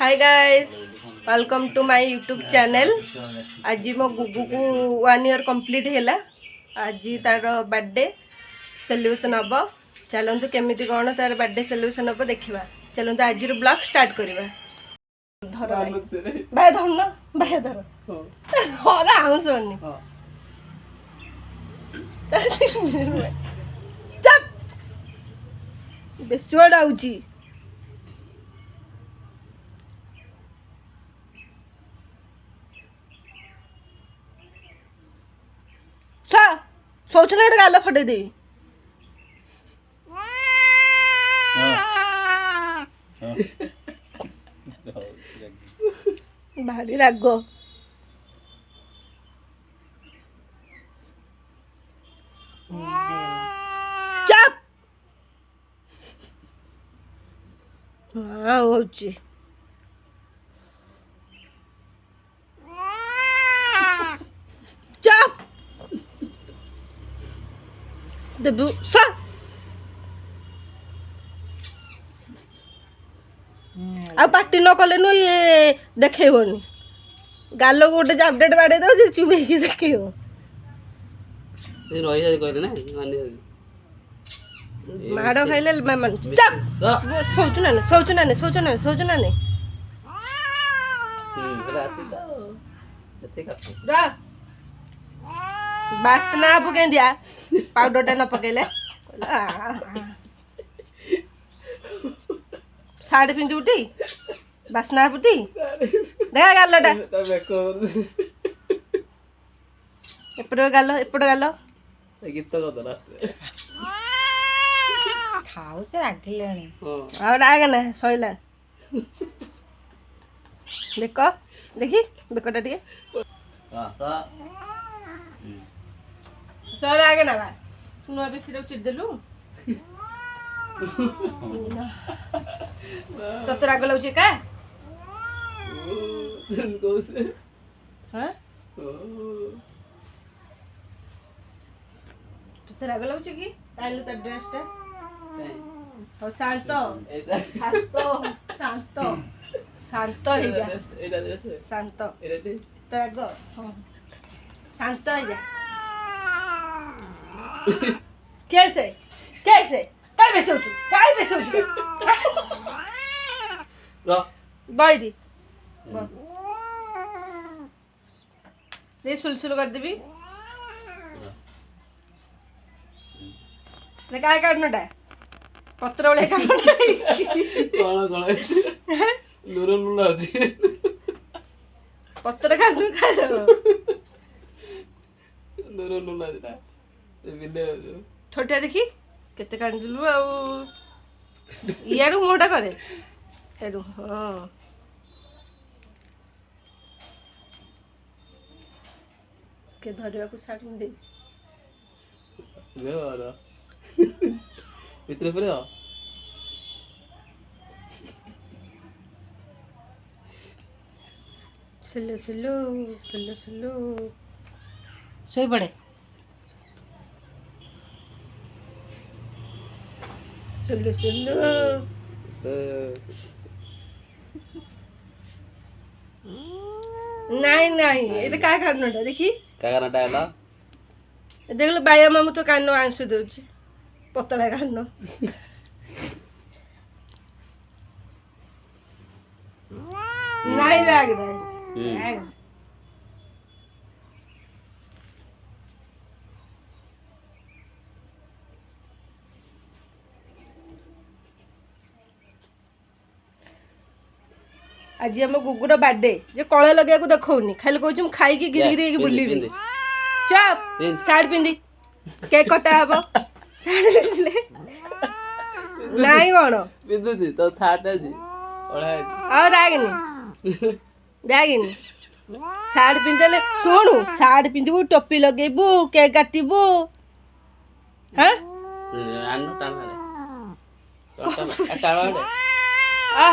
Hi guys, welcome to my YouTube channel. आज मो गुगु को 1 ईयर कंप्लीट हैला। आज तार बर्थडे सेलिब्रेशन हम। चलतु केमिति कौन तार बर्थडे सेलिब्रेशन हम देखा। चलतु आज ब्लॉग स्टार्ट करवा। धर भाई धर ना भाई धर और आउस बनी चप बेसुआड आउची। सोच ना गाल फटे दे भारी राग चप हाँ होची चप देबू सा आ पार्टी न कले नु ये देखेबनी गाल गोटे जाबडेट बाडे दो जे चुबे के देखेबो ए रही जा कहले ना माने माडो खाइले मन चप सोचना ने राती तो एते का रा बासना आप के दिया पाउडर टा न पकेले साड़ी पिंदी उठी बासना पुटी देखा गालटा एपट गाल गीत कदला खाओ से रागिलेनी आ राग ना सइला देख देखी बेकटा टिके आसा सर आगे ना बा नुआ भी सिर चिड़ देलु तत राग लाउची का हां तत राग लाउची की ताइलो त ड्रेस टा और शांत शांत हो जा शांत राग शांत हो जा कैसे कैसे काय बेसोचू बैठी ये सुलसुल कर देबी ने काय काढणटा पत्र वाले काढणटा कोण लुर लुला होची पत्र काढणू काय लुर लुला दिला ते विले छोटिया देखी केते कांदिलु आ इयाडू मोटा करे एडू हां के धरिया को छाडी दे वेरा इतने पर आ स्लो स्लो स्लो स्लो सोई पड़े स्लो स्लो नहीं नहीं ये काय काढणटा देखी काय करना टाइला देखलो बाया मामू तो कान आंसू दउची पतला काढण नहीं राग नहीं आज आम गुगुर बर्थडे जे कला लगे देखनी खाली कहूँ खाई गिरी गिरी बुलबी चप साड़ी पिंदी केक कटा हम साड़ी पिंधले नहीं कौन बिंदुजी तो थाटा जी और रागिनी साड़ी पिंधले शुणु साड़ी पिंधबू टोपी लगेबू केक काटबू हाँ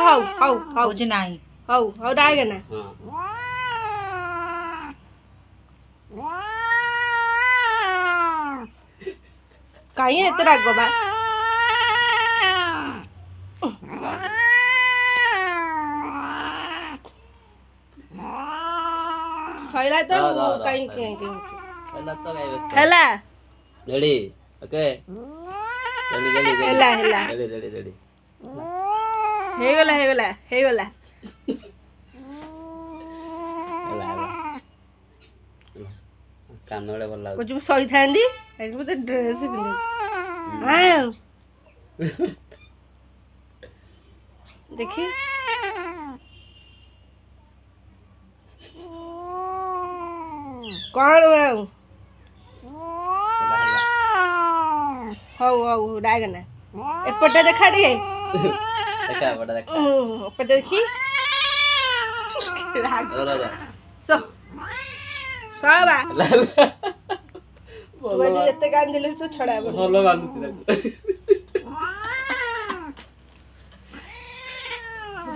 हौ हौ हौ जे नाही हौ हौ रागे ना कहीं एते राग बा ସଇଲା ତ ର, ର, ର, କାଇଁ ର। କାଇଁ କାଇଁ ହଉଛୁ? ହେଲା ତ ଗାଇବେ ହେଲା ରେଡି ଓକେ ରେଡି ରେଡି ହେଲା ହେଲା ରେଡି ରେଡି ରେଡି ହେଇଗଲା ହେଇଗଲା ହେଇଗଲା ହେଲା ହେଲା କାନ ବେଳେ ଭଲ ଲାଗୁଛି କହୁଛୁ ମୁଁ ଶୋଇଥାନ୍ତି ଏଠି ମତେ ଡ୍ରେସ୍ ପିନ୍ଧୁଛି ହଁ ଦେଖି କଣ ଆଉ ହେଲା ହେଲା ହଉ ହଉ ଡାଗନା ଏପଟେ ଦେଖା ଟିକେ ଦେଖା ବଡ ଦେଖା ଏପଟେ ଦେଖି ର ର ର ସବା ହେଲା ହେଲା ତୁ ଆଜି ଯେତେ କାନ୍ଦିଲେ ତୁ ଛଡା ହବନି ଭଲ ମାନୁଛି ତାକୁ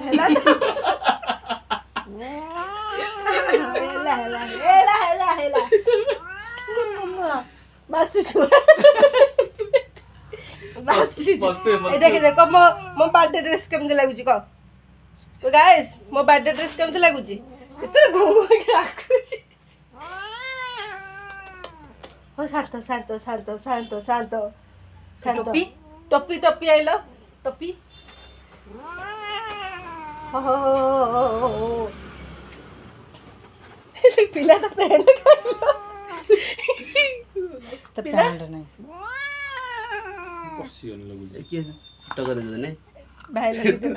ହେଲା ତ? ହେଲା ହେଲା ହେଲା ହେଲା ହେଲା ବାସୁଛୁ ବାସୁଛୁ ଏ ଦେଖ ଦେଖ ମୋ ବାର୍ଥଡେ ଡ୍ରେସ୍ କେମିତି ଲାଗୁଛି କହ ତ ଗାଇସ୍ ମୋ ବାର୍ଥଡେ ଡ୍ରେସ୍ କେମିତି ଲାଗୁଛି ଏତେ ଘୁମୁକି ରାଖୁଛି ହଉ ଶାନ୍ତ ଶାନ୍ତ ଶାନ୍ତ ଶାନ୍ତ ଶାନ୍ତ ଶାନ୍ତ ଟୋପି? ଟୋପି ଟୋପି ଆଇଲ ଟୋପି ପିଲା ତ ପ୍ୟାଣ୍ଟ ତ ପିଲା? ପ୍ୟାଣ୍ଟ ନାହିଁ କିଏ ଛୋଟ କରିଦେଉଛି ନାଇଁ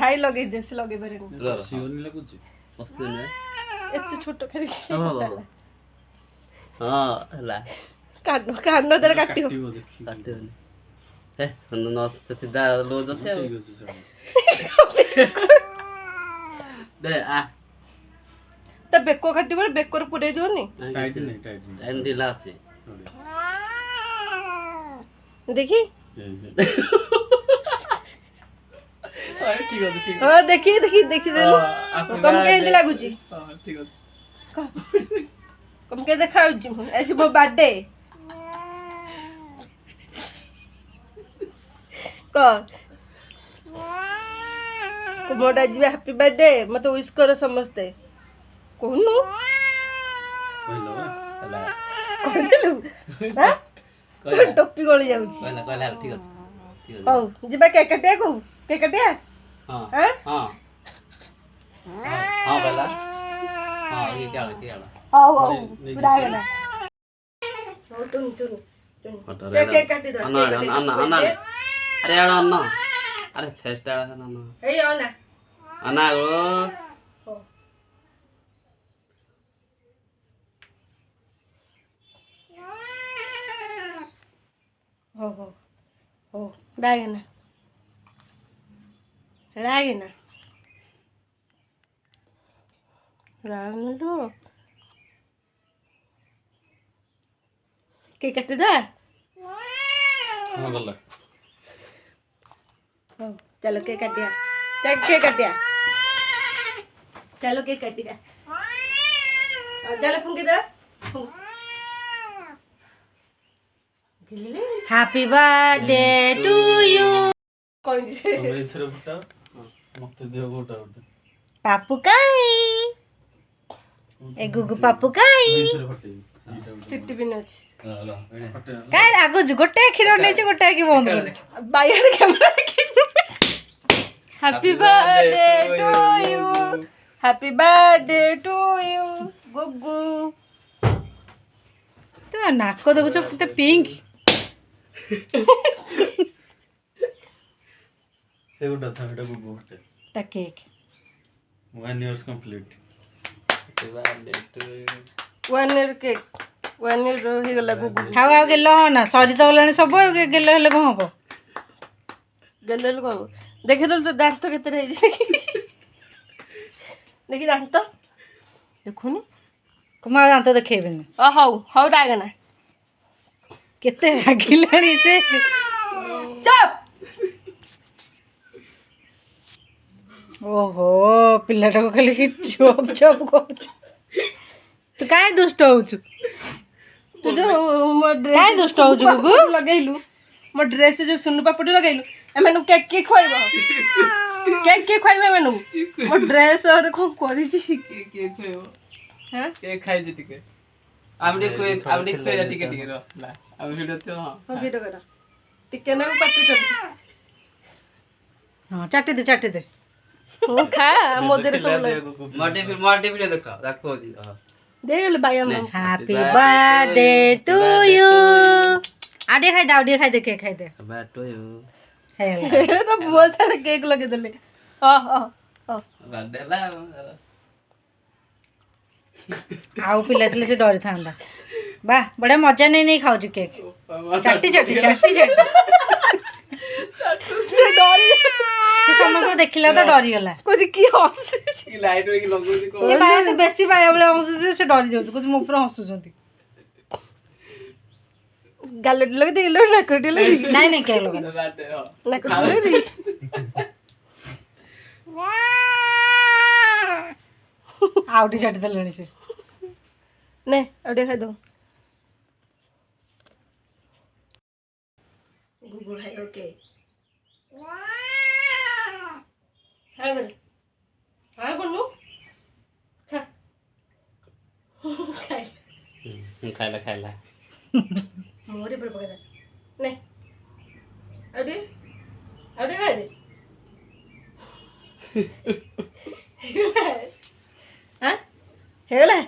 ଭାଇ ଲଗେଇ ଦେ ସେ ଲଗେଇ ପାରିବନି ର ର ବସି ନେ ଏତେ ଛୋଟ କରିକି ହଁ ହେଲା କାନ କାନ ତାର କାଟିବ କାଟିବନି ହେ ନ ସିଧା ଲୁଜ ଅଛି ଆଉ ଦେ ଆ ତା ବେକ କାଟିବ ବେକରେ ପୁରେଇ ଦିଅନି ଟାଇଟ୍ ଢିଲା ଅଛି ଦେଖି ଠିକ ଅଛି ଠିକ ହଁ ଦେଖି ଦେଖି ଦେଖି ଦେଲୁ କମ କେମିତି ଲାଗୁଛି ଠିକ ଅଛି କମ କେମିତି ଦେଖା ଯାଉଛି ଆଜି ମୋ ବାର୍ଥଡେ କହ ମୋଟା ଆଜି ହାପି ବାର୍ଥଡେ ମତେ ୱିଶ କର ସମସ୍ତେ କହୁନୁ ହେଲା କହିଦେଲୁ ହାଁ କହିଲା ଟୋପି ଗଳି ଯାଉଛି କହିଲା କହିଲା ଠିକ ଅଛି ଠିକ ଅଛି ହଉ ଯିବା କେକ୍ କାଟିବାକୁ କେକ୍ କାଟିବା ହଁ ହାଁ ହଁ ହଁ କହିଲା ହଁ କିଏ ଆଳ ହଉ ହଉ ରାଗନା ହଉ ଟୁନ ଟୁନ କେକ୍ କାଟିଦବା అన్న అన్న అన్న అరే ఆడ అన్న అరే ఫెస్ట్ ఆడ అన్న ହେଇ ଅନା అన్న ହଉ ହଉ ହଉ ହଉ ରାଗନା ରାଗନା ରାଗନା କେକ୍ କାଟିଦବା ହଁ ଗଲା ହଉ ଚାଲ କେକ୍ କାଟିବା ଚାଲ କେକ୍ କାଟିବା ଚାଲ କେକ୍ କାଟିବା ଚାଲ ଫୁଙ୍କିଦବା happy birthday to you Papu କାଇ ଏ ଗୁଗୁ ପାପୁ କାଇ ସିଟି ପିନ୍ ଅଛି କାଇ ରାଗୁଛୁ ଗୋଟେ କ୍ଷୀର ନେଇଛି ଗୋଟେ କି ବନ୍ଦ କରୁଛୁ ବାଇଗଣ camera happy birthday to you happy birthday to you Gugu ତୁ ନାକ ଦେଖୁଛ କେତେ ପିଙ୍କ ତା କେକ୍ 1 year କେକ୍ 1 year ହେଇଗଲା ଗୁଗୁ ଖାଉ ଆଉ ଗେଲ ହ ନା ସରି ତ ଗଲାଣି ସବୁ ଆଉ ଗେଲ ହେଲେ କଣ ହବ ଗେଲ କହ ଦେଖିଦେଲୁ ତ ଦାନ୍ତ କେତେଟା ହେଇଛି ଦେଖି ଦାନ୍ତ ଦେଖୁନି ମୁଁ ଆଉ ଦାନ୍ତ ଦେଖେଇବିନି ହଉ ହଉ ରାଗନା କେତେ ରାଗିଲାଣି ସେ ଚୁପ୍ ଓହୋ ପିଲାଟାକୁ ଖାଲି ଚପ ଚପ କହୁଛୁ ତୁ କାଇଁ ଦୁଷ୍ଟ ହଉଛୁ ତୁ ଯୋଉ ମୋ କାଇଁ ଡ୍ରେସ୍ ଦୁଷ୍ଟ ହଉଛୁ ଗୁଗୁ? ଲଗେଇଲୁ ମୋ ଡ୍ରେସ୍ ଯୋଉ ସୁନୁ ପାପଡ଼ି ଲଗେଇଲୁ ଏମାନଙ୍କୁ କେକ୍ କିଏ ଖୁଆଇବ କେକ୍ କିଏ ଖୁଆଇବ ଏମାନଙ୍କୁ ମୋ ଡ୍ରେସ୍ କଣ କରିଛି ହଁ କେକ୍ ଖାଇଛି ଟିକେ ଆମେ ଟିକେ ଖୁଏଇଦା ଟିକେ ଟିକେ ରହ ହେଲା ଆମେ ଭିଡ଼ିଓ ତ ହଁ ହଁ ଭିଡ଼ିଓ କର ଟିକେ ନାକୁ ପାଟିରେ ଚଟି ହଁ ଚାଟି ଦେ ମୁଁ ଖା ମୋ ଦେହରେ ସବୁ ମଲ୍ଟି ଭିଡ଼ିଓ ଦେଖ ତାକୁ କହୁଛି ଦେଇଗଲେ ବାୟା ନେ। ମାମା ହ୍ୟାପି ବାର୍ଥଡେ ଟୁ ୟୁ ଆଉ ଟିକେ ଖାଇଦେ କେକ୍ ଖାଇଦେ ବାଟୁ ହେଇଗଲା ତ ବହୁତ ସାରା କେକ୍ ଲଗେଇଦେଲେ ହଁ ହଁ ହଁ ବାର୍ଥଡେ ହେଲା ଆଉ ପିଲା ଥିଲେ ସେ ଡରିଥାନ୍ତା ବା ବଢିଆ ମଜା ନେଇ ଖାଉଛୁ କେକ୍ ଚାଟି ସେ ଡରି ସେ ସମସ୍ତଙ୍କୁ ଦେଖିଲା ତ ଡରିଗଲା କହୁଛି କି ହସୁଛି ଲାଇଟ୍ ହେଇକି ଲଗଉଛି କଣ ଏ ବାୟା ତୁ ବେଶୀ ବାୟା ଭଳିଆ ହସୁଛି ସେ ଡରି ଯାଉଛି କହୁଛି ମୋ ଉପରେ ହସୁଛନ୍ତି ଗାଲଟି ଲଗେଇ ଦେଇକି ନାକଟି ଲଗେଇ ନାଇଁ କେକ୍ ଲଗା ବାର୍ଥଡେ ହଁ ନାକଟି ଲଗେଇ ଆଉ ଟିକେ ଚାଟି ଦେଲେଣି ସେ ନେ ଆଉ ଟିକେ ଖାଇଦଉ ଗୁଗୁ ଖାଇ ଓକେ ଖାଇ ବୋଲେ ଖାଇ କରୁନୁ ଖା ଖାଇ ଖାଇଲା ମୋରି ଉପରେ ପକେଇଦେ ନେ ଆଉ ଟିକେ ଖାଇଦେ ହାଁ ହେଇଗଲା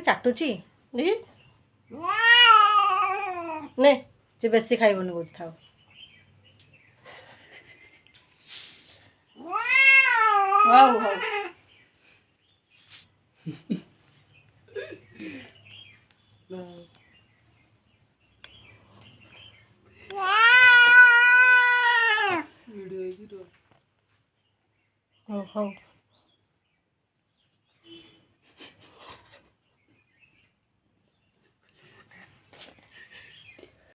ଚାଟୁଛି ଦେଖି ନେ ସେ ବେଶୀ ଖାଇବନି କହୁଛି ଥାଉ ହଉ ହଉ ଭିଡ଼ିଓ ହେଇକି ହଉ ହଉ